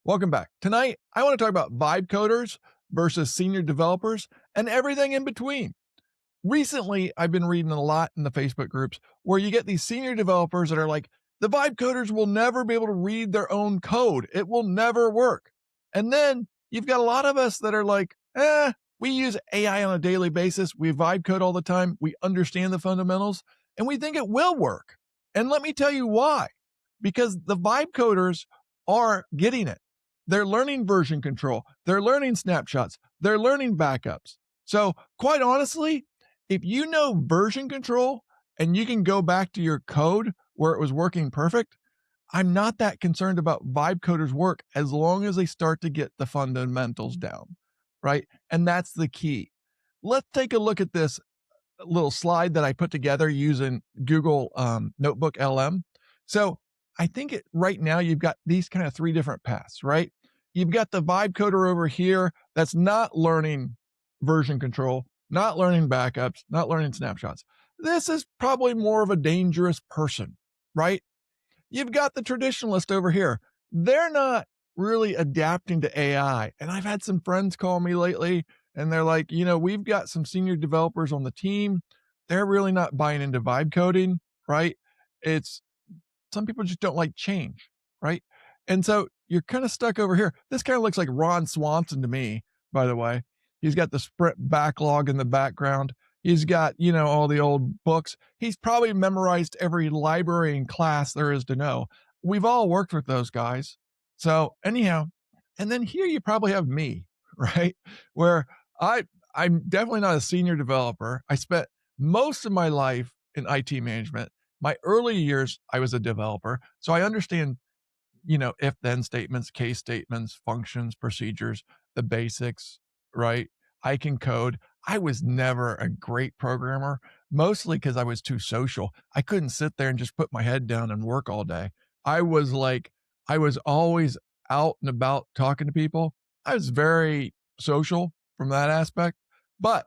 Welcome back. Tonight, I want to talk about vibe coders versus senior developers and everything in between. Recently, I've been reading a lot in the Facebook groups where you get these senior developers that are like, the vibe coders will never be able to read their own code. It will never work. And then you've got a lot of us that are like, we use AI on a daily basis. We vibe code all the time. We understand the fundamentals and we think it will work. And let me tell you why. Because the vibe coders are getting it. They're learning version control. They're learning snapshots. They're learning backups. So quite honestly, if you know version control and you can go back to your code where it was working perfect, I'm not that concerned about vibe coders work as long as they start to get the fundamentals down, right? And that's the key. Let's take a look at this little slide that I put together using Google Notebook LM. So I think right now you've got these kind of three different paths, right? You've got the vibe coder over here that's not learning version control, not learning backups, not learning snapshots. This is probably more of a dangerous person, right? You've got the traditionalist over here. They're not really adapting to AI. And I've had some friends call me lately and they're like, we've got some senior developers on the team. They're really not buying into vibe coding, right? It's some people just don't like change, right? And so you're kind of stuck over here. This kind of looks like Ron Swanson to me, by the way. He's got the sprint backlog in the background. He's got, all the old books. He's probably memorized every library and class there is to know. We've all worked with those guys. So anyhow, and then here you probably have me, right? Where I'm definitely not a senior developer. I spent most of my life in IT management. My early years, I was a developer. So I understand, if then statements, case statements, functions, procedures, the basics, right? I can code. I was never a great programmer, mostly because I was too social. I couldn't sit there and just put my head down and work all day. I was like, I was always out and about talking to people. I was very social from that aspect. But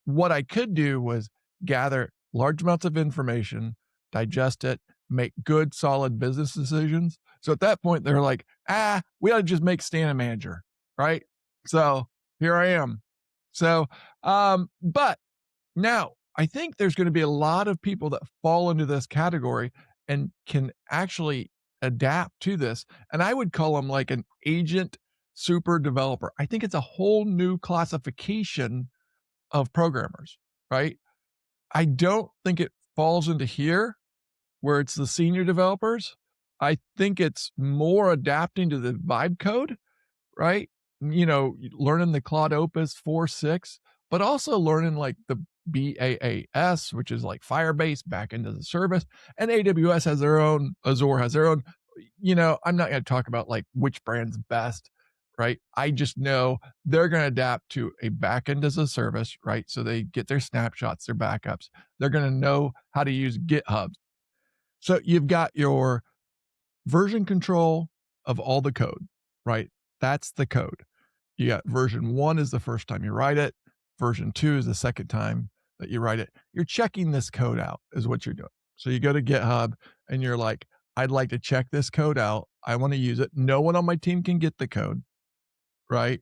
what I could do was gather large amounts of information, digest it, make good, solid business decisions. So at that point, they're like, we ought to just make Stan a manager, right? So here I am. So, but now I think there's going to be a lot of people that fall into this category and can actually adapt to this. And I would call them like an agent super developer. I think it's a whole new classification of programmers, right? I don't think it falls into here where it's the senior developers. I think it's more adapting to the vibe code, right? Learning the Claude Opus 4.6, but also learning like the BAAS, which is like Firebase back into the service, and AWS has their own, Azure has their own. I'm not going to talk about like which brand's best, right? I just know they're going to adapt to a backend as a service, right? So they get their snapshots, their backups. They're going to know how to use GitHub. So you've got your version control of all the code, right? That's the code. You got version 1 is the first time you write it. Version 2 is the second time that you write it. You're checking this code out is what you're doing. So you go to GitHub and you're like, I'd like to check this code out. I want to use it. No one on my team can get the code, right?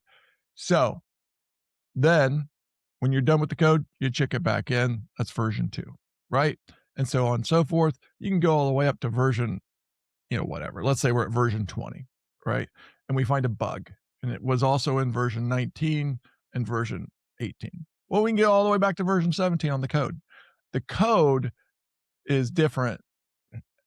So then when you're done with the code, you check it back in. That's version 2, right? And so on and so forth. You can go all the way up to version, whatever. Let's say we're at version 20, right? And we find a bug and it was also in version 19 and version 18. Well, we can get all the way back to version 17 on the code. The code is different,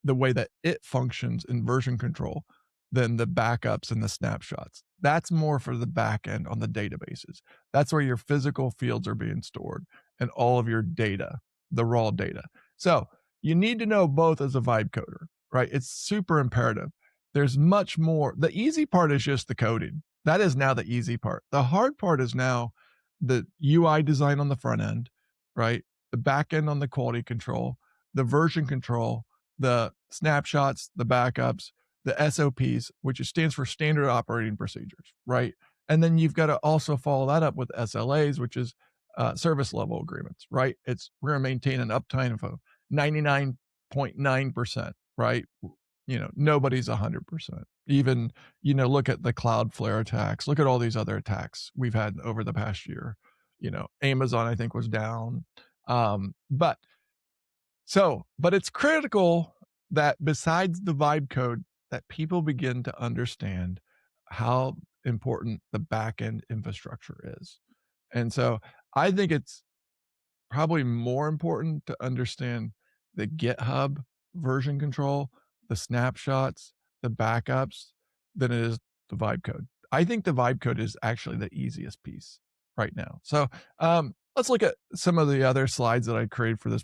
the way that it functions in version control than the backups and the snapshots. That's more for the back end on the databases. That's where your physical fields are being stored and all of your data, the raw data. So you need to know both as a vibe coder, right? It's super imperative. There's much more. The easy part is just the coding. That is now the easy part. The hard part is now the UI design on the front end, right? The back end on the quality control, the version control, the snapshots, the backups, the SOPs, which stands for standard operating procedures, right? And then you've got to also follow that up with SLAs, which is service level agreements, right? We're going to maintain an uptime of 99.9%, right? Nobody's 100%. Even, look at the Cloudflare attacks. Look at all these other attacks we've had over the past year. Amazon, I think, was down. But it's critical that besides the vibe code, that people begin to understand how important the backend infrastructure is. And so I think it's probably more important to understand the GitHub version control, the snapshots, the backups than it is the vibe code. I think the vibe code is actually the easiest piece right now. So let's look at some of the other slides that I created for this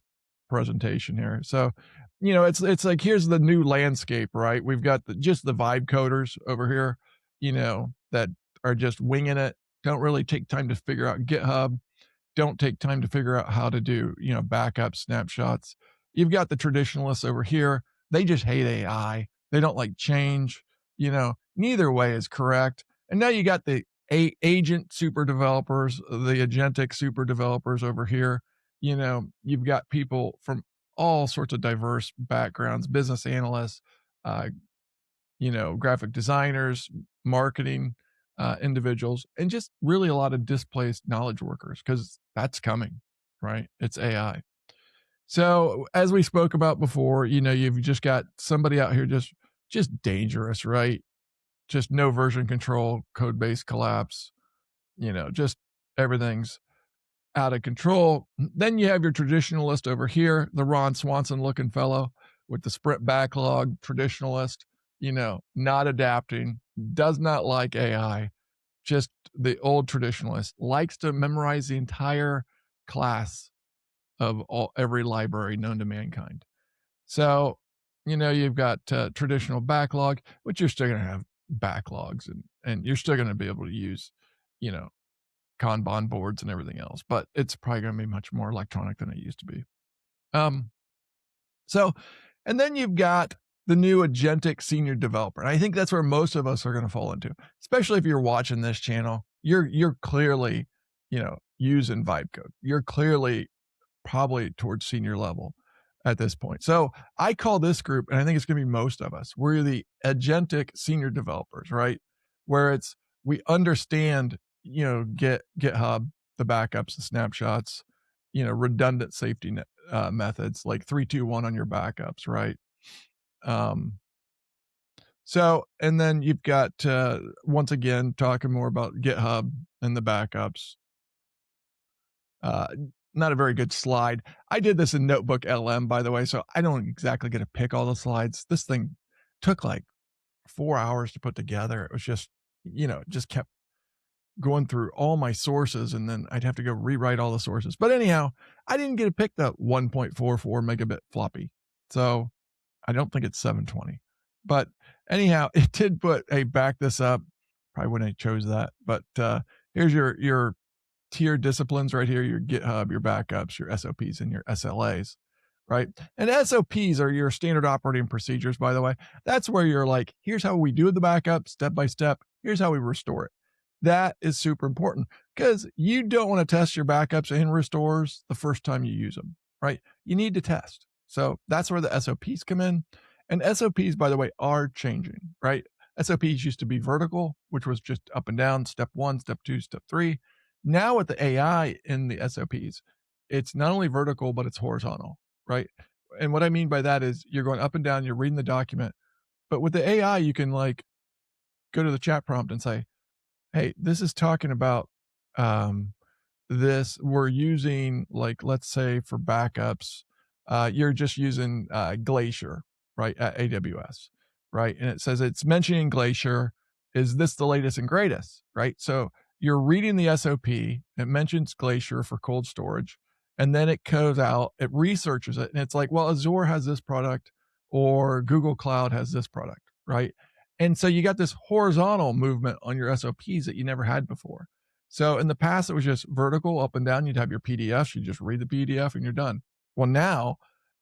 presentation here. So, it's like here's the new landscape, right? We've got just the vibe coders over here, that are just winging it, don't really take time to figure out GitHub, don't take time to figure out how to do, backup snapshots. You've got the traditionalists over here. They just hate AI. They don't like change. Neither way is correct. And now you got the agent super developers, the agentic super developers over here. You've got people from all sorts of diverse backgrounds, business analysts, uh, graphic designers, marketing individuals, and just really a lot of displaced knowledge workers because that's coming, right? It's AI. So as we spoke about before, you've just got somebody out here just dangerous, right? Just no version control, code base collapse, just everything's out of control. Then you have your traditionalist over here, the Ron Swanson looking fellow with the sprint backlog, traditionalist, not adapting, does not like AI, just the old traditionalist, likes to memorize the entire class of every library known to mankind. So, you've got traditional backlog, which you're still going to have backlogs and you're still going to be able to use, you know, Kanban boards and everything else, but it's probably going to be much more electronic than it used to be. Um, so, and then you've got the new Agentic Senior Developer. And I think that's where most of us are going to fall into, especially if you're watching this channel. You're clearly, using vibe code. You're clearly probably towards senior level at this point. So I call this group, and I think it's going to be most of us, we're the Agentic Senior Developers, right? Where we understand, GitHub, the backups, the snapshots, redundant safety methods like 3-2-1 on your backups, right? And then you've got, once again, talking more about GitHub and the backups. Not a very good slide. I did this in Notebook LM, by the way, so I don't exactly get to pick all the slides. This thing took like 4 hours to put together. It was just, it just kept going through all my sources, and then I'd have to go rewrite all the sources. But anyhow, I didn't get to pick the 1.44 megabit floppy. So I don't think it's 720. But anyhow, it did put, hey, back this up. Probably wouldn't have chose that. But here's your tier disciplines right here, your GitHub, your backups, your SOPs, and your SLAs, right? And SOPs are your standard operating procedures, by the way. That's where you're like, here's how we do the backup step by step. Here's how we restore it. That is super important because you don't want to test your backups and restores the first time you use them, right? You need to test. So that's where the SOPs come in. And SOPs, by the way, are changing, right? SOPs used to be vertical, which was just up and down, step 1, step 2, step 3. Now with the AI in the SOPs, it's not only vertical, but it's horizontal, right? And what I mean by that is you're going up and down, you're reading the document, but with the AI, you can like go to the chat prompt and say, hey, this is talking about this. We're using, like, let's say for backups, you're just using Glacier, right, at AWS, right? And it says it's mentioning Glacier. Is this the latest and greatest, right? So you're reading the SOP. It mentions Glacier for cold storage, and then it goes out, it researches it, and it's like, well, Azure has this product, or Google Cloud has this product, right? And so you got this horizontal movement on your SOPs that you never had before. So in the past, it was just vertical up and down. You'd have your PDFs, you just read the PDF and you're done. Well, now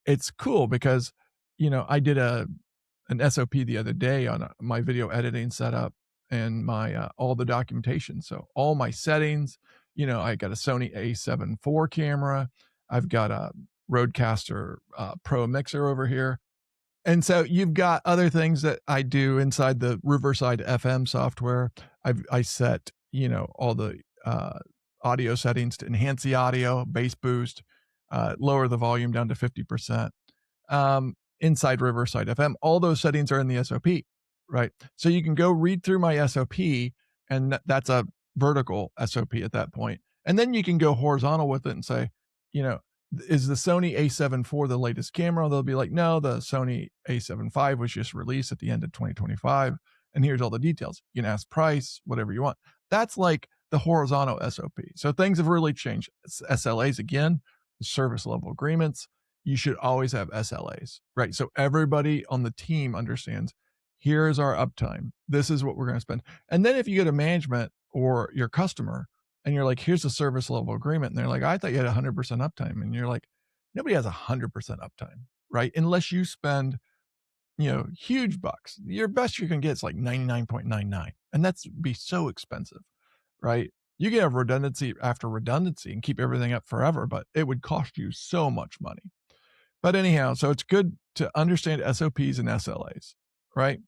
it's cool because, I did an SOP the other day on my video editing setup and my all the documentation. So all my settings, I got a Sony A7 IV camera. I've got a Rodecaster Pro mixer over here. And so you've got other things that I do inside the Riverside FM software. I set, all the audio settings to enhance the audio, bass boost, lower the volume down to 50%. Inside Riverside FM, all those settings are in the SOP, right? So you can go read through my SOP, and that's a vertical SOP at that point. And then you can go horizontal with it and say, you know, is the Sony A7 IV the latest camera? They'll be like, no, the Sony A7 V was just released at the end of 2025. And here's all the details. You can ask price, whatever you want. That's like the horizontal SOP. So things have really changed. SLAs again, service level agreements. You should always have SLAs, right? So everybody on the team understands, here's our uptime. This is what we're going to spend. And then if you go to management or your customer, and you're like, here's the service level agreement. And they're like, I thought you had 100% uptime. And you're like, nobody has 100% uptime, right? Unless you spend, huge bucks. Your best you can get is like 99.99. And that's be so expensive, right? You can have redundancy after redundancy and keep everything up forever, but it would cost you so much money. But anyhow, so it's good to understand SOPs and SLAs, right?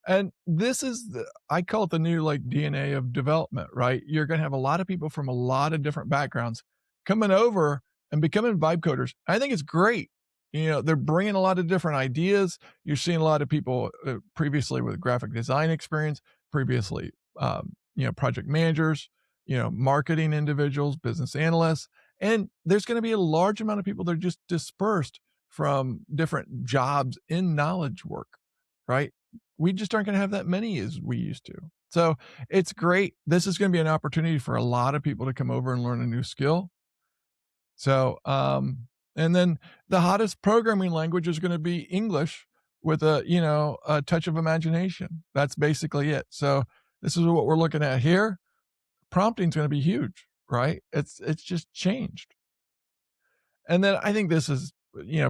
And this is I call it the new like DNA of development, right? You're going to have a lot of people from a lot of different backgrounds coming over and becoming vibe coders. I think it's great. They're bringing a lot of different ideas. You're seeing a lot of people previously with graphic design experience, previously, project managers, marketing individuals, business analysts. And there's going to be a large amount of people that are just dispersed from different jobs in knowledge work, right? We just aren't going to have that many as we used to. So it's great. This is going to be an opportunity for a lot of people to come over and learn a new skill. So, and then the hottest programming language is going to be English with a touch of imagination. That's basically it. So this is what we're looking at here. Prompting is going to be huge, right? It's just changed. And then I think this is,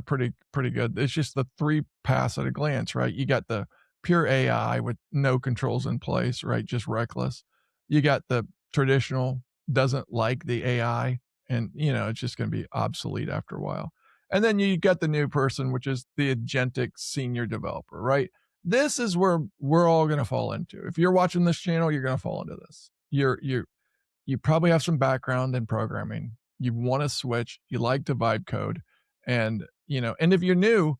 pretty good. It's just the 3 paths at a glance, right? You got the pure AI with no controls in place, right? Just reckless. You got the traditional, doesn't like the AI, and, it's just going to be obsolete after a while. And then you got the new person, which is the Agentic Senior Developer, right? This is where we're all going to fall into. If you're watching this channel, you're going to fall into this. You probably have some background in programming. You want to switch. You like to vibe code. And, and if you're new,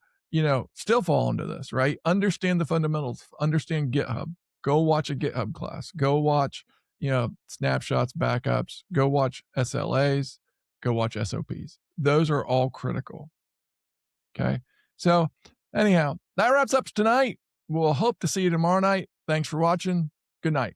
still fall into this, right? Understand the fundamentals, understand GitHub, go watch a GitHub class, go watch, snapshots, backups, go watch SLAs, go watch SOPs. Those are all critical. Okay. So anyhow, that wraps up tonight. We'll hope to see you tomorrow night. Thanks for watching. Good night.